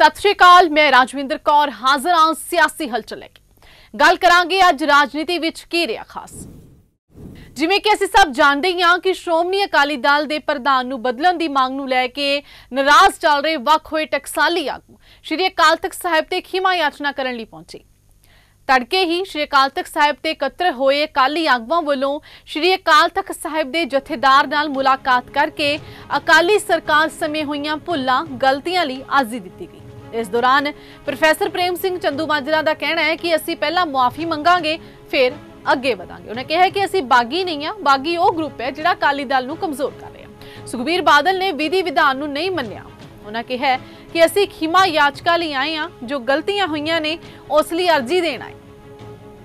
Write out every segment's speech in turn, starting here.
सत श्री अकाल, मैं राजविंदर कौर हाजिर हाँ सियासी हलचल लैके। गल करांगे अज राजनीति विच की रहा खास। जिवें कि असीं सब जानते ही हाँ कि श्रोमणी अकाली दल के प्रधान नूं बदलण की मांग नूं लैके नाराज चल रहे वख होए टकसाली आगू श्री अकाल तख्त साहिब ते खिमा याचना करन लई पहुंचे। तड़के ही श्री अकाल तख्त साहिब ते एकत्र होए अकाली आगुआं वल्लों श्री अकाल तख्त साहिब दे जथेदार नाल मुलाकात करके अकाली सरकार समय होईयां भुल्लां गलतियां लई आजी दित्ती गई। इस दौरान प्रोफैसर प्रेम सिंह चंदूमाजरा का कहना है कि असीं पहला मुआफी मंगांगे फिर अगे वधांगे। उन्हें कहा कि असीं बागी नहीं हाँ, बागी वो ग्रुप है जिहड़ा अकाली दल नूं कमजोर कर रहा। सुखबीर बादल ने विधि विधान नूं नहीं मन्निया। उन्हें कहा कि असीं खिमा याचका लई आए हाँ, जो गलतियां होईयां ने उस लई अर्जी देण आए।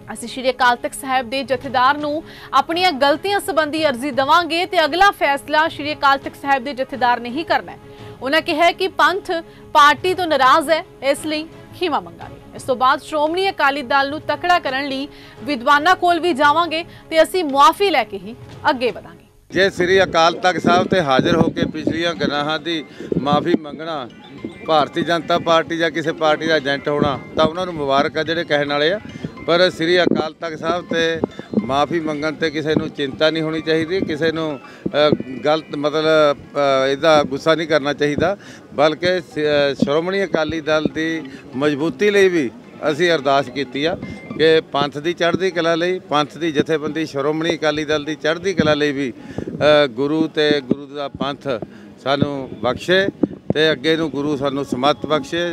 असीं श्री अकाल तख्त साहिब दे जथेदार नूं अपणियां गलतियां संबंधी अर्जी देवांगे ते अगला फैसला श्री अकाल तख्त साहिब दे जथेदार ने ही करना है। उन्हें कहा कि पंथ पार्टी तो नाराज है, इसलिए खीमा मंगांगे। इस तो बाद श्रोमणी अकाली दल नूं तकड़ा करन लई विद्वानां कोल भी जावांगे ते असीं मुआफी लैके ही अगे वधांगे। जे श्री अकाल तख्त साहिब ते हाजिर होकर पिछलियां गुनाहां दी माफ़ी मंगना भारतीय जनता पार्टी या किसी पार्टी का एजेंट होना तो उन्होंने मुबारक है जिहड़े कहण वाले आ। पर श्री अकाल तख्त साहिब ते माफ़ी मंगण ते किसी नूं चिंता नहीं होनी चाहिए, किसी नूं गलत मतलब इहदा गुस्सा नहीं करना चाहिए, बल्कि श्रोमणी अकाली दल की मजबूती लई भी असीं अरदास कीती आ कि पंथ की चढ़दी कला लई, पंथ की जथेबंदी श्रोमणी अकाली दल की चढ़दी कला लई भी गुरु का पंथ सानू बख्शे ते अगे नूं गुरु सानू समर्थ बख्शे,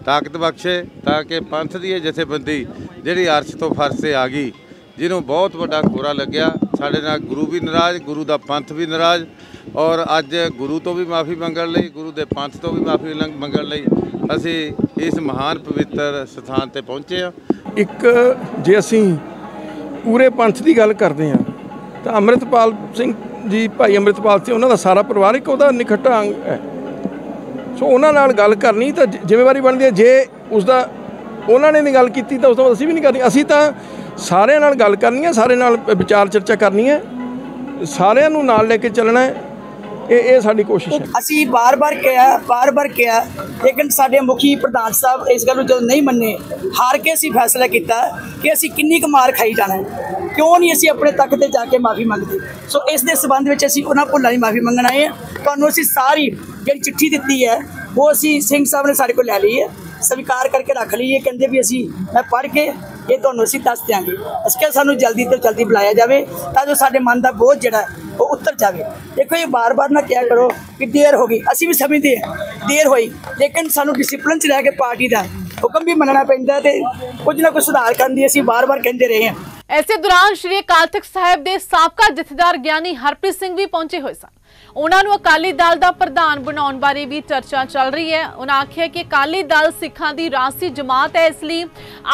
ताकत बख्शे, ताकि पंथ की जथेबंदी जिहड़ी अर्श तो फर्श से आ गई, जिन्हों बहुत बड़ा खोरा लग्या। साडे नाल गुरु भी नाराज़, गुरु का पंथ भी नाराज़, और अज गुरु तो भी माफ़ी मंगण लई, गुरु के पंथ तो भी माफ़ी मंगण लई असी इस महान पवित्र स्थान ते पहुँचे हाँ। एक जे असी पूरे पंथ की गल करते हैं तो अमृतपाल सिंह जी, भाई अमृतपाल सिंह, उन्होंने सारा परिवार एक उहदा निखट्टा अंग है। सो उन्होंने नाल गल करनी तो जिम्मेवारी बनती है। जे उसका उन्होंने नहीं गल की तो उस तो बाद असीं भी नहीं करनी। असीं तो सारे नाल गल करनी है, सारे नाल विचार चर्चा करनी है, सारे नूं नाल लेके चलना है। ये साडी कोशिश है। असीं बार बार किया लेकिन साडे मुखी प्रधान साहब इस गल जो नहीं मन्ने, हार के असीं फैसला किया कि असीं किन्नी क मार खाई जाना है, क्यों नहीं असीं अपने तक ते जाके माफ़ी मंगते। सो इस दे संबंध में असीं उन्हां भुल्लां दी माफ़ी मंगण आए हैं। तुहानूं असीं सारी जिहड़ी चिट्ठी दित्ती है वो असीं सिंह साहब ने साडे कोल लै लई है, स्वीकार करके रख ली है। कहते भी असीं मैं पढ़ के ये तुहानूं असीं दस देंगे। अस क्या सानूं जल्दी तो जल्दी बुलाया जाए ताकि साडे मन का बोझ जिहड़ा वो उतर जाए। देखो ये बार बार ना क्या करो कि देर हो गई, असीं भी समझते हैं देर होई, लेकिन सानूं डिसिपलिन च रह के पार्टी का हुक्म भी मनना पैंदा ते कुछ ना कुछ सुधार करन दी असीं बार बार कहते रहे हैं। इसे दौरान श्री अकाल तख्त साहिब के साबका जथेदार ज्ञानी हरप्रीत सिंह भी पहुंचे हुए सन। उन्होंने अकाली दल का प्रधान बनाने बारे भी चर्चा चल रही है। उन्होंने आख्या कि अकाली दल सिखां दी रासी जमात है, इसलिए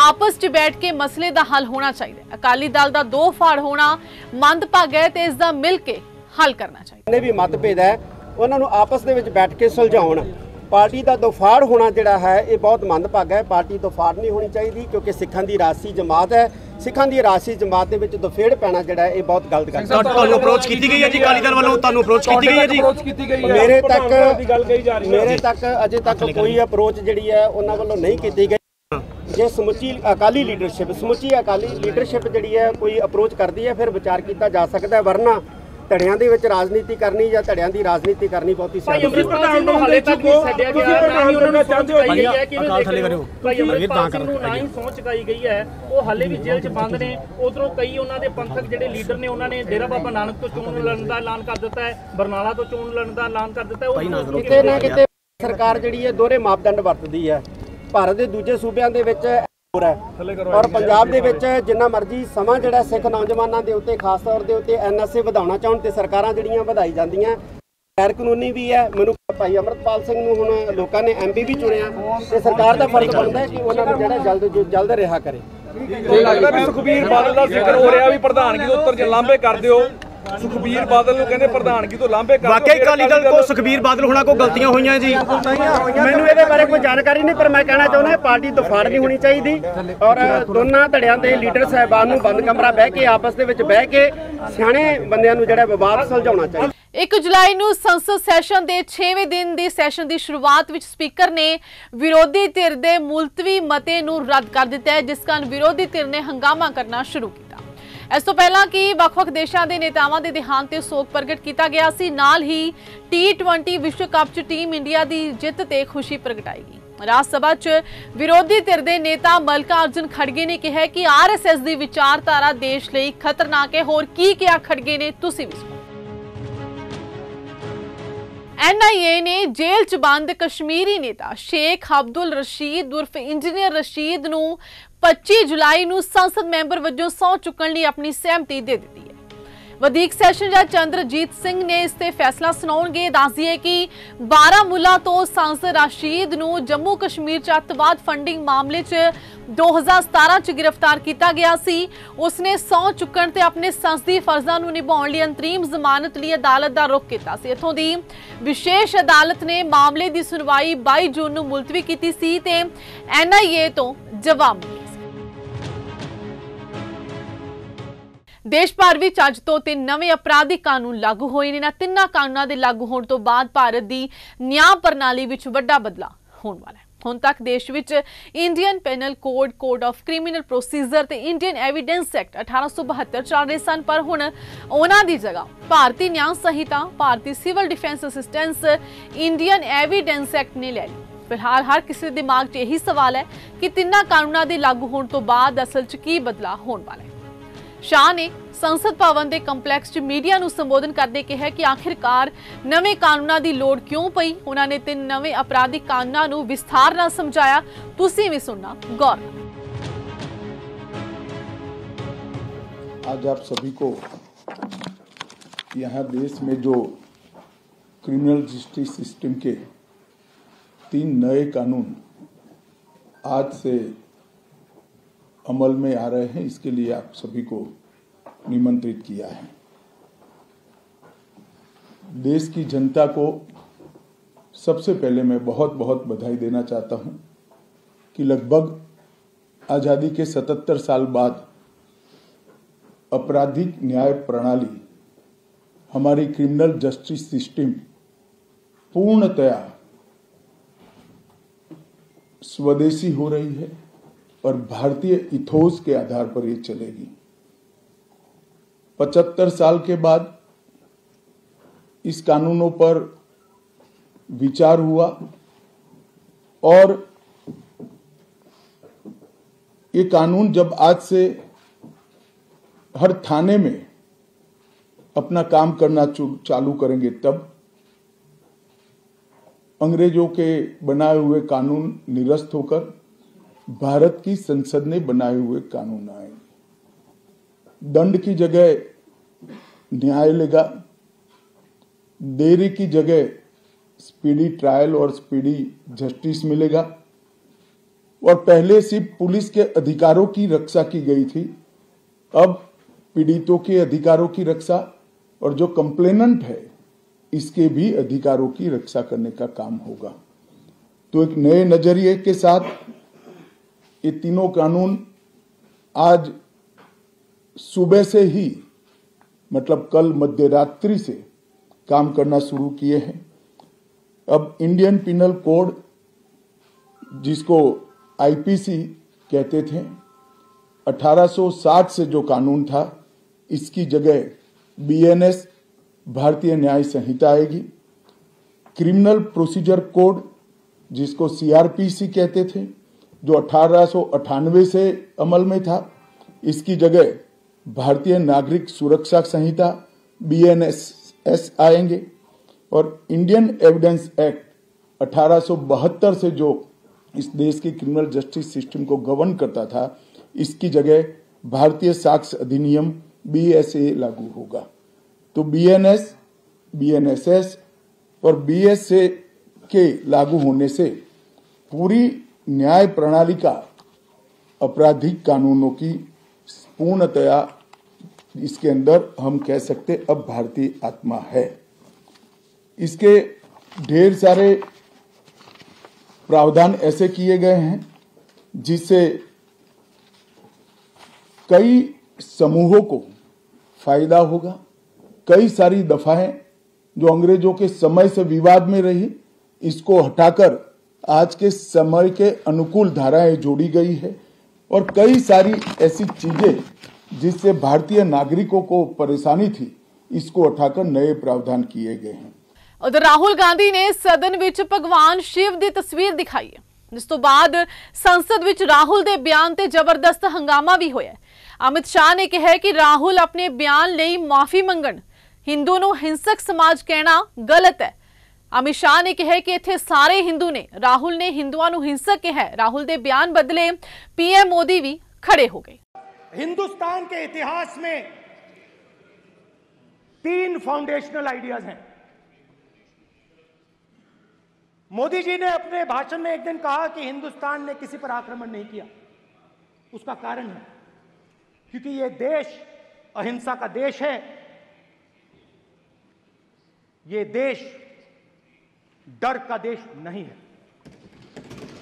आपस च बैठ के मसले का हल होना चाहिए। अकाली दल का दो फाड़ होना मंदभाग है तो इसका मिल के हल करना चाहिए। भी मतभेद है उन्होंने आपस दे विच बैठ के सुलझाउण। पार्टी का दोफाड़ होना जिहड़ा है ये बहुत मंदभागा है। पार्टी दोफाड़ नहीं होनी चाहिए क्योंकि सिखां दी रासी जमात है। सिखां दी रासी जमात दे विच दोफेड़ पैना जिहड़ा है ये बहुत गलत गल है। ਤੁਹਾਨੂੰ ਅਪਰੋਚ ਕੀਤੀ ਗਈ ਹੈ ਜੀ ਅਕਾਲੀ ਦਲ ਵੱਲੋਂ, ਤੁਹਾਨੂੰ ਅਪਰੋਚ ਕੀਤੀ ਗਈ ਹੈ ਜੀ? ਮੇਰੇ ਤੱਕ ਅਜੇ ਤੱਕ ਕੋਈ ਅਪਰੋਚ ਜਿਹੜੀ ਹੈ ਉਹਨਾਂ ਵੱਲੋਂ ਨਹੀਂ ਕੀਤੀ ਗਈ। ਜੇ ਸਮੁੱਚੀ ਅਕਾਲੀ ਲੀਡਰਸ਼ਿਪ ਜਿਹੜੀ ਹੈ ਕੋਈ ਅਪਰੋਚ ਕਰਦੀ ਹੈ ਫਿਰ ਵਿਚਾਰ ਕੀਤਾ ਜਾ ਸਕਦਾ ਹੈ, ਵਰਨਾ ਧੜਿਆਂ ਦੇ ਵਿੱਚ ਰਾਜਨੀਤੀ ਕਰਨੀ ਜਾਂ ਧੜਿਆਂ ਦੀ ਰਾਜਨੀਤੀ ਕਰਨੀ ਬਹੁਤੀ ਸੌਖੀ ਨਹੀਂ। ਪ੍ਰਧਾਨ ਨੂੰ ਹਾਲੇ ਤੱਕ ਨਹੀਂ ਛੱਡਿਆ ਗਿਆ, ਨਾ ਹੀ ਉਹਨਾਂ ਨੂੰ ਚਾਹੁੰਦੇ ਹੋਈ ਹੈ ਕਿ ਅਕਾਲ ਥੱਲੇ ਕਰਿਓ ਨਾ ਹੀ ਸੋਚ ਚੁਕਾਈ ਗਈ ਹੈ। ਉਹ ਹਾਲੇ ਵੀ ਜੇਲ੍ਹ 'ਚ ਬੰਦ ਨੇ। ਉਧਰੋਂ ਕਈ ਉਹਨਾਂ ਦੇ ਪੰਥਕ ਜਿਹੜੇ ਲੀਡਰ ਨੇ ਉਹਨਾਂ ਨੇ ਡੇਰਾ ਬਾਬਾ ਨਾਨਕ ਤੋਂ ਚੋਣ ਲੜਨ ਦਾ ਐਲਾਨ ਕਰ ਦਿੱਤਾ ਹੈ, ਬਰਨਾਲਾ ਤੋਂ ਚੋਣ ਲੜਨ ਦਾ ਐਲਾਨ ਕਰ ਦਿੱਤਾ ਹੈ। ਕਿਤੇ ਨਾ ਕਿਤੇ ਸਰਕਾਰ ਜਿਹੜੀ ਹੈ ਦੋਹਰੇ ਮਾਪਦੰਡ ਵਰਤਦੀ ਹੈ। ਭਾਰਤ ਦੇ ਦੂਜੇ ਸੂਬਿਆਂ ਦੇ ਵਿੱਚ और पंजाब दे विच जिन्ना मर्जी समा जिहड़ा सिख नौजवानों के उत्ते खास तौर के उत्ते NSA वधाउणा चाहण ते सरकारां जिहड़ियां वधाई जांदियां गैर कानूनी भी है। मैनूं भाई अमृतपाल सिंह नूं हुण लोकां ने MP भी चुनिया ते सरकार दा फर्ज बनदा है कि उन्हां नूं जिहड़ा जल्द रिहा करे। लगदा भी सुखबीर बादल दा जिक्र हो रहा भी प्रधानगी तो उत्तर लांभे कर दिओ। सुखबीर बादल कहते प्रधानगी तो लांभे कर वाकई अकाली दल को सुखबीर बादल होना को गलतियां हुई जी? मैनूं इहदे बारे कोई जानकारी नहीं, पर मैं कहना चाहुंदा पार्टी दोफाड़ नहीं होनी चाहिए और दोनों धड़ियां दे लीडर साहिबान नूं बंद कमरा बह के आपस दे विच बह के सियाणे बंदियां नूं जिहड़ा विवाद सुलझाउणा चाहिए। 1 जुलाई ਨੂੰ ਸੰਸਦ ਸੈਸ਼ਨ ਦੇ 6ਵੇਂ ਦਿਨ ਦੀ ਸੈਸ਼ਨ ਦੀ ਸ਼ੁਰੂਆਤ ਵਿੱਚ ਸਪੀਕਰ ਨੇ ਵਿਰੋਧੀ ਧਿਰ ਦੇ ਮੁਲਤਵੀ ਮਤੇ ਨੂੰ ਰੱਦ ਕਰ ਦਿੱਤਾ ਹੈ, ਜਿਸ ਕਾਰਨ ਵਿਰੋਧੀ ਧਿਰ ਨੇ ਹੰਗਾਮਾ ਕਰਨਾ ਸ਼ੁਰੂ ਕੀਤਾ। ਇਸ ਤੋਂ ਪਹਿਲਾਂ ਕਿ ਵੱਖ-ਵੱਖ ਦੇਸ਼ਾਂ ਦੇ ਨੇਤਾਵਾਂ ਦੇ ਦੇਹਾਂਤ ਤੇ ਸੋਗ ਪ੍ਰਗਟ ਕੀਤਾ ਗਿਆ ਸੀ, ਨਾਲ ਹੀ T20 ਵਿਸ਼ਵ ਕੱਪ 'ਚ ਟੀਮ ਇੰਡੀਆ ਦੀ ਜਿੱਤ ਤੇ ਖੁਸ਼ੀ ਪ੍ਰਗਟਾਈ ਗਈ। ਰਾਜ ਸਭਾ 'ਚ ਵਿਰੋਧੀ ਧਿਰ ਦੇ ਨੇਤਾ ਮਲਕਾਰਜੁਨ ਖੜਗੇ ਨੇ ਕਿਹਾ ਕਿ RSS ਦੀ ਵਿਚਾਰਧਾਰਾ ਦੇਸ਼ ਲਈ ਖਤਰਨਾਕ ਹੈ। ਹੋਰ ਕੀ ਕਿਹਾ ਖੜਗੇ ਨੇ, ਤੁਸੀਂ ਵੀ ਸੁਣੋ। NIA ਨੇ ਜੇਲ੍ਹ 'ਚ ਬੰਦ ਕਸ਼ਮੀਰੀ ਨੇਤਾ ਸ਼ੇਖ ਅਬਦੁਲ ਰਸ਼ੀਦ ਉਰਫ ਇੰਜੀਨੀਅਰ ਰਸ਼ੀਦ ਨੂੰ 25 ਜੁਲਾਈ ਨੂੰ ਸੰਸਦ ਮੈਂਬਰ ਵਜੋਂ ਸਹੁੰ ਚੁੱਕਣ ਲਈ ਆਪਣੀ ਸਹਿਮਤੀ ਦੇ ਦਿੱਤੀ ਹੈ। ਵਧੀਕ ਸੈਸ਼ਨ ਜੱਜ ਚੰਦਰਜੀਤ ਸਿੰਘ ਨੇ ਇਸ ਤੇ ਫੈਸਲਾ ਸੁਣਾਉਣਗੇ। ਦੱਸ ਦਈਏ ਕਿ ਬਾਰਾਮੂਲਾ ਤੋਂ ਸੰਸਦ ਰਸ਼ੀਦ ਨੂੰ ਜੰਮੂ ਕਸ਼ਮੀਰ 'ਚ ਅੱਤਵਾਦ ਫੰਡਿੰਗ ਮਾਮਲੇ 'ਚ 2017 'ਚ ਗ੍ਰਿਫਤਾਰ ਕੀਤਾ ਗਿਆ ਸੀ। ਉਸਨੇ ਸਹੁੰ ਚੁੱਕਣ ਤੇ ਆਪਣੇ ਸੰਸਦੀ ਫਰਜ਼ਾਂ ਨੂੰ ਨਿਭਾਉਣ ਲਈ ਅੰਤਰੀਮ ਜ਼ਮਾਨਤ ਲਈ ਅਦਾਲਤ ਦਾ ਰੁਖ ਕੀਤਾ ਸੀ। ਇੱਥੋਂ ਦੀ ਵਿਸ਼ੇਸ਼ ਅਦਾਲਤ ਨੇ ਮਾਮਲੇ ਦੀ ਸੁਣਵਾਈ 22 ਜੂਨ ਨੂੰ ਮੁਲਤਵੀ ਕੀਤੀ ਸੀ ਤੇ NIA ਤੋਂ ਜਵਾਬ ਮਿਲਿਆ। ਦੇਸ਼ ਭਰ ਵਿੱਚ ਅੱਜ ਤੋਂ 3 ਨਵੇਂ ਅਪਰਾਧਿਕ ਕਾਨੂੰਨ ਲਾਗੂ ਹੋਏ ਨੇ। ਇਹਨਾਂ ਤਿੰਨਾਂ ਕਾਨੂੰਨਾਂ ਦੇ ਲਾਗੂ ਹੋਣ ਤੋਂ ਬਾਅਦ ਭਾਰਤ ਦੀ ਨਿਆਂ ਪ੍ਰਣਾਲੀ ਵਿੱਚ ਵੱਡਾ ਬਦਲਾਅ ਹੋਣ ਵਾਲਾ ਹੈ। ਹੁਣ ਤੱਕ ਦੇਸ਼ ਵਿੱਚ Indian panel code, code of criminal procedure ਤੇ ਇੰਡੀਅਨ ਐਵੀਡੈਂਸ ਐਕਟ 1872 ਚੱਲ ਰਹੇ ਸਨ, ਪਰ ਹੁਣ ਉਹਨਾਂ ਦੀ ਜਗ੍ਹਾ Bharatiya Nyaya Sanhita, Bharatiya Civil Defence Assistance, Indian Evidence Act ਨੇ ਲੈ ਲਈ। ਫਿਲਹਾਲ ਹਰ ਕਿਸੇ ਦੇ ਦਿਮਾਗ 'ਚ ਇਹੀ ਸਵਾਲ ਹੈ ਕਿ ਤਿੰਨਾਂ ਕਾਨੂੰਨਾਂ ਦੇ ਲਾਗੂ ਹੋਣ ਤੋਂ ਬਾਅਦ ਅਸਲ 'ਚ ਕੀ ਬਦਲਾਅ ਹੋਣ ਵਾਲਾ ਹੈ। शाह ने संसद भवन के कंपलैक्स च मीडिया ਨੂੰ संबोधन करते कहा कि आखिरकार नवे कानूनों की लोड़ क्यों पई। उन्होंने 3 नवे आपराधिक कानूनों ਨੂੰ विस्तार ਨਾਲ समझाया। तुसीं भी सुनना गौर। आज आप सभी को यहाँ देश में जो क्रिमिनल जस्टिस सिस्टम के 3 नए कानून आज से अमल में आ रहे हैं, इसके लिए आप सभी को निमंत्रित किया है। देश की जनता को सबसे पहले मैं बहुत बहुत बधाई देना चाहता हूं कि लगभग आज़ादी के 77 साल बाद आपराधिक न्याय प्रणाली, हमारी क्रिमिनल जस्टिस सिस्टम पूर्णतया स्वदेशी हो रही है और भारतीय इथोस के आधार पर ये चलेगी। 75 साल के बाद इस कानूनों पर विचार हुआ और ये कानून जब आज से हर थाने में अपना काम करना चालू करेंगे, तब अंग्रेजों के बनाए हुए कानून निरस्त होकर भारत की संसद ने बनाए हुए कानून आएंगे। दंड की जगह न्याय लेगा, देरी की जगह स्पीडी ट्रायल और स्पीडी जस्टिस मिलेगा। और पहले सिर्फ पुलिस के अधिकारों की रक्षा की गई थी, अब पीड़ितों के अधिकारों की रक्षा और जो कंप्लेनेंट है इसके भी अधिकारों की रक्षा करने का काम होगा। तो एक नए नजरिए के साथ ये तीनों कानून आज सुबह से ही, मतलब कल मध्य रात्रि से काम करना शुरू किए हैं। अब इंडियन पिनल कोड, जिसको IPC कहते थे, 1860 से जो कानून था, इसकी जगह BNS भारतीय न्याय संहिता आएगी। क्रिमिनल प्रोसीजर कोड, जिसको CRPC कहते थे, जो 1898 से अमल में था, इसकी जगह भारतीय नागरिक सुरक्षा संहिता BNSS आएंगे। और इंडियन एविडेंस एक्ट 1872 से जो इस देश की क्रिमिनल जस्टिस सिस्टम को गवर्न करता था, इसकी जगह भारतीय साक्ष्य अधिनियम BSA लागू होगा। तो BNS, BNSS और BSA के लागू होने से पूरी न्याय प्रणाली का आपराधिक कानूनों की पूर्णतया इसके अंदर हम कह सकते अब भारतीय आत्मा है। इसके ढेर सारे प्रावधान ऐसे किए गए हैं जिससे कई समूहों को फायदा होगा। कई सारी दफाएं जो अंग्रेजों के समय से विवाद में रही, इसको हटाकर आज के समय के अनुकूल धाराएं जोड़ी गई है और कई सारी ऐसी चीजें जिससे भारतीय नागरिकों को परेशानी थी, इसको हटाकर नए प्रावधान किए गए हैं। उधर राहुल गांधी ने सदन विच भगवान शिव की तस्वीर दिखाई है, जिस तो बाद संसद विच राहुल के बयान ते जबरदस्त हंगामा भी होया। अमित शाह ने कहा कि राहुल अपने बयान लई माफी मंगण, हिंदू नूं हिंसक समाज कहना गलत है। अमित शाह ने कहा कि इत्थे सारे हिंदू ने, राहुल ने हिंदुआं नूं हिंसक कहा। राहुल के बयान बदले पीएम मोदी भी खड़े हो गए। हिंदुस्तान के इतिहास में 3 फाउंडेशनल आइडियाज हैं। मोदी जी ने अपने भाषण में एक दिन कहा कि हिंदुस्तान ने किसी पर आक्रमण नहीं किया। उसका कारण है क्योंकि यह देश अहिंसा का देश है। यह देश डर का देश नहीं है।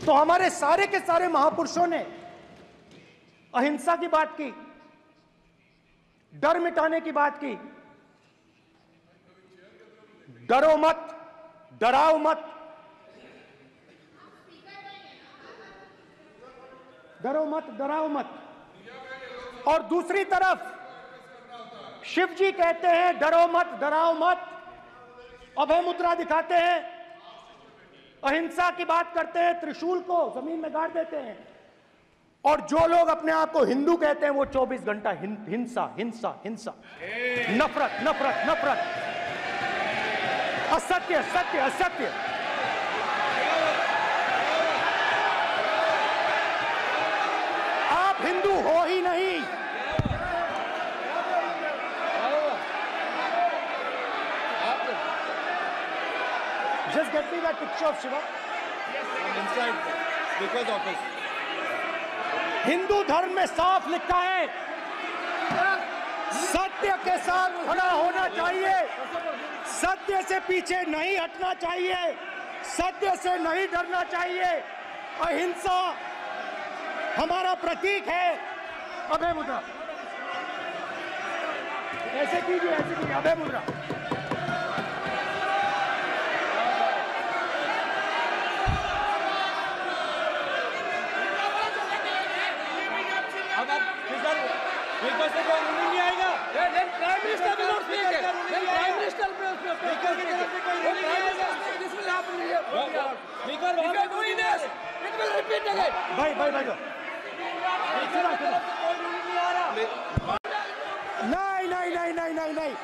तो हमारे सारे के सारे महापुरुषों ने अहिंसा की बात की, डर मिटाने की बात की। डरो मत, डराओ मत, डरो मत, डराओ मत। और दूसरी तरफ शिव जी कहते हैं डरो मत, डराओ मत, अभय मुद्रा दिखाते हैं, अहिंसा की बात करते हैं, त्रिशूल को जमीन में गाड़ देते हैं। और जो लोग अपने आप को हिंदू कहते हैं वो 24 घंटा हिंसा हिंसा हिंसा, नफरत नफरत नफरत, असत्य सत्य असत्य। आप हिंदू हो ही नहीं। Just get me that picture of Shiva. Inside, because of this. Hindu धर्म में साफ लिखा है, सत्य के साथ खड़ा होना चाहिए, सत्य से पीछे नहीं हटना चाहिए, सत्य से नहीं डरना चाहिए। अहिंसा हमारा प्रतीक है। अभय मुद्रा ऐसे कीजिए, ऐसे कीजिए, अभय मुद्रा। नहीं आएगा। Prime minister will not speak it. Prime minister नहीं।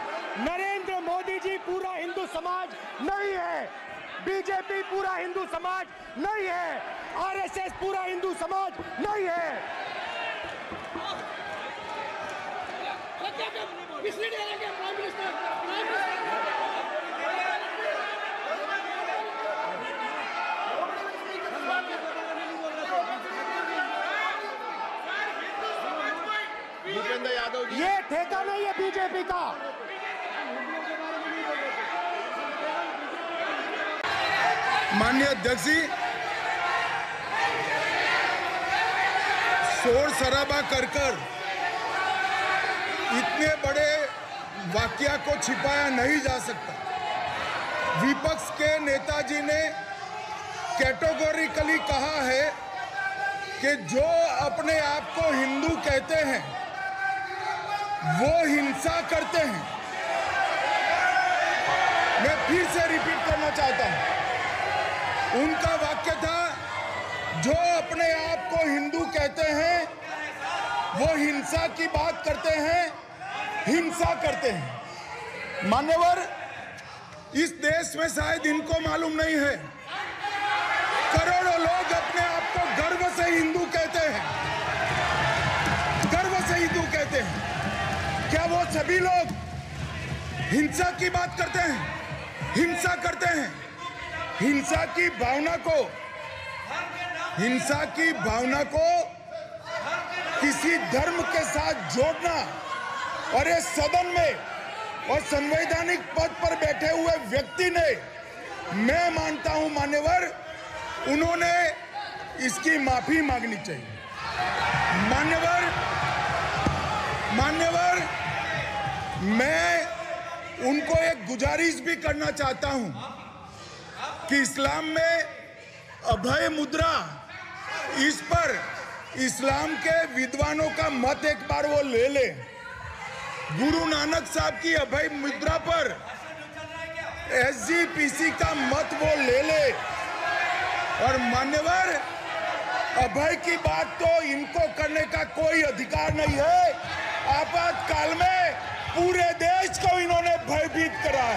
नरेंद्र मोदी जी पूरा हिंदू समाज नहीं है, बीजेपी पूरा हिंदू समाज नहीं है, आरएसएस पूरा हिंदू समाज नहीं है। ये ठेका नहीं है बीजेपी का। माननीय अध्यक्ष जी, शोर शराबा कर इतने बड़े वाकया को छिपाया नहीं जा सकता। विपक्ष के नेताजी ने कैटेगोरिकली कहा है कि जो अपने आप को हिंदू कहते हैं वो हिंसा करते हैं। मैं फिर से रिपीट करना चाहता हूं, उनका वाक्य था जो अपने आप को हिंदू कहते हैं वो हिंसा की बात करते हैं, हिंसा करते हैं। मान्यवर, इस देश में शायद इनको मालूम नहीं है, करोड़ों लोग अपने आप को गर्व से हिंदू कहते हैं, गर्व से हिंदू कहते हैं। क्या वो सभी लोग हिंसा की बात करते हैं, हिंसा करते हैं? हिंसा की भावना को किसी धर्म के साथ जोड़ना और इस सदन में और संवैधानिक पद पर बैठे हुए व्यक्ति ने, मैं मानता हूं मान्यवर, उन्होंने इसकी माफी मांगनी चाहिए। मान्यवर, मैं उनको एक गुजारिश भी करना चाहता हूं कि इस्लाम में अभय मुद्रा, इस पर इस्लाम के विद्वानों का मत एक बार वो ले ले। गुरु नानक साहब की अभय मुद्रा पर SGPC का मत वो ले ले। और मान्यवर, अभय की बात तो इनको करने का कोई अधिकार नहीं है। आपातकाल में पूरे देश को इन्होंने भयभीत करा,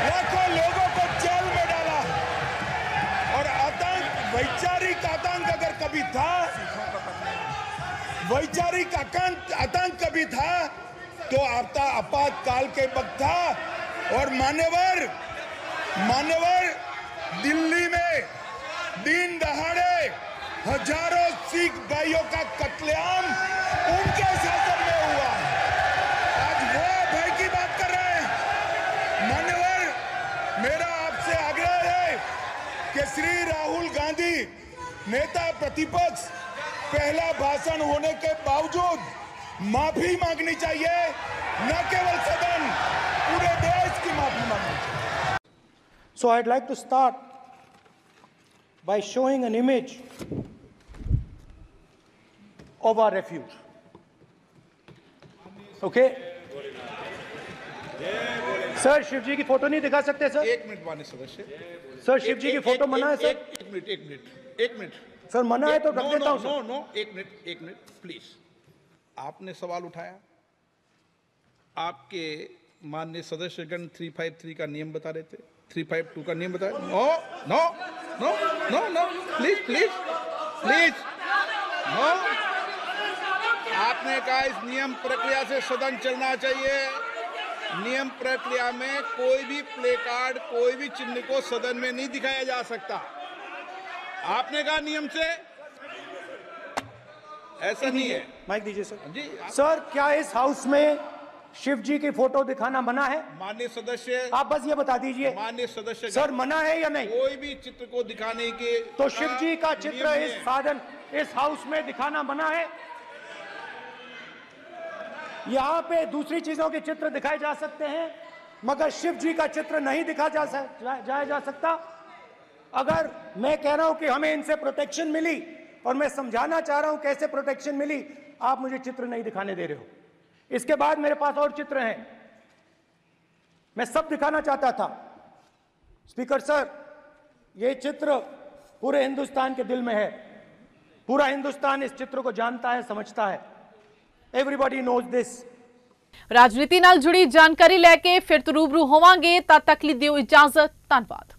लाखों लोगों को जेल में डाला। और आतंक, वैचारिक आतंक अगर कभी था, वैचारिक आतंक कभी था तो आपातकाल के वक्त था। और मान्यवर, दिल्ली में दिन दहाड़े हजारों सिख भाइयों का कत्लेआम उनके शासन में हुआ। आज वो भय की बात कर रहे हैं। मान्यवर, मेरा आपसे आग्रह है कि श्री राहुल गांधी, नेता प्रतिपक्ष, पहला भाषण होने के बावजूद माफी मांगनी चाहिए, न केवल सदन, पूरे देश की माफी मांगनी चाहिए। So I'd like to start by showing an image of our refuge. Okay? Sir, Shiv ji की फोटो नहीं दिखा सकते सर? एक मिनट माननीय सदस्य। सर, शिव जी की फोटो मना है सर? एक मिनट सर, मना है तो रख देता हूं सर। नो, एक मिनट प्लीज। आपने सवाल उठाया, आपके माननीय सदस्यगण 353 का नियम बता रहे थे, 352 का नियम बताया। No, please no. आपने कहा इस नियम प्रक्रिया से सदन चलना चाहिए। नियम प्रक्रिया में कोई भी प्ले कार्ड, कोई भी चिन्ह को सदन में नहीं दिखाया जा सकता। आपने कहा नियम से, ऐसा नहीं है। माइक दीजिए सर। जी सर, क्या इस हाउस में शिव जी की फोटो दिखाना मना है? माननीय सदस्य, आप बस ये बता दीजिए। माननीय सदस्य सर, मना है या नहीं? कोई भी चित्र को दिखाने के तो शिव जी का चित्र इस हाउस में दिखाना मना है। यहाँ पे दूसरी चीजों के चित्र दिखाए जा सकते हैं, मगर शिव जी का चित्र नहीं दिखाया जा सकता। अगर मैं कह रहा हूं कि हमें इनसे प्रोटेक्शन मिली, और मैं समझाना चाह रहा हूं कैसे प्रोटेक्शन मिली, आप मुझे चित्र नहीं दिखाने दे रहे हो। इसके बाद मेरे पास और चित्र हैं, मैं सब दिखाना चाहता था। स्पीकर सर, ये चित्र पूरे हिंदुस्तान के दिल में है। पूरा हिंदुस्तान इस चित्र को जानता है, समझता है। Everybody knows this. राजनीति नाल जुड़ी जानकारी लैके फिर तो रूबरू होवांगे। तद तक ਲਈ ਦਿਓ इजाजत। धन्यवाद।